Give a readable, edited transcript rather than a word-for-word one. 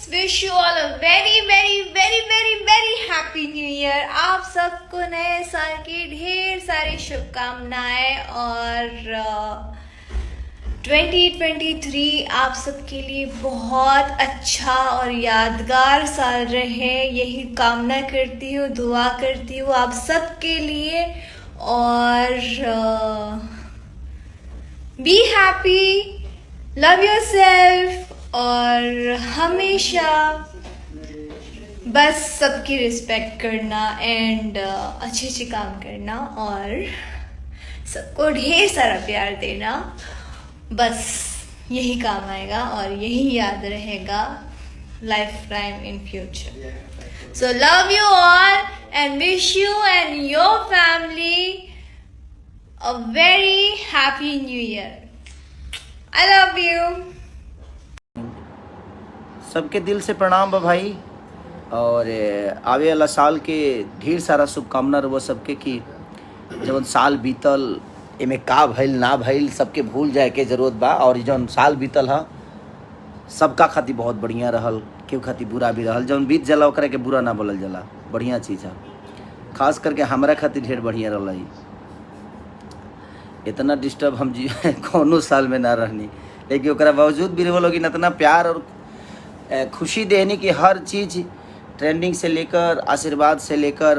Wish you all a very very very very very happy new year. आप सबको नए साल की ढेर सारी शुभकामनाएं और 2023 आप सबके लिए बहुत अच्छा और यादगार साल रहे, यही कामना करती हूँ, दुआ करती हूँ आप सबके लिए। और बी हैप्पी, लव योरसेल्फ और हमेशा बस सबकी रिस्पेक्ट करना एंड अच्छे अच्छे काम करना और सबको ढेर सारा प्यार देना, बस यही काम आएगा और यही याद रहेगा life time in future. So love you all and wish you and your family a very happy new year. I love you. सबके दिल से प्रणाम बा भाई। और आवे वाला साल के ढेर सारा शुभकामना रहो सबके कि जब साल बीतल एमे का भइल ना भइल सबके भूल जाए के जरूरत बा। और जौन साल बीतल है सबका खातिर बहुत बढ़िया रहल, केहू खातिर बुरा भी रहल। जौन बीत जाला ओकरा के बुरा ना बोलल जाला, बढ़िया चीज़ है। खास करके हमरा खातिर ढेर बढ़िया रहल। इतना डिस्टर्ब हम जी कोनो साल में ना रहनी, लेकिन ओकरा बावजूद भी वो लोग इतना प्यार और खुशी देनी कि हर चीज़ ट्रेंडिंग से लेकर आशीर्वाद से लेकर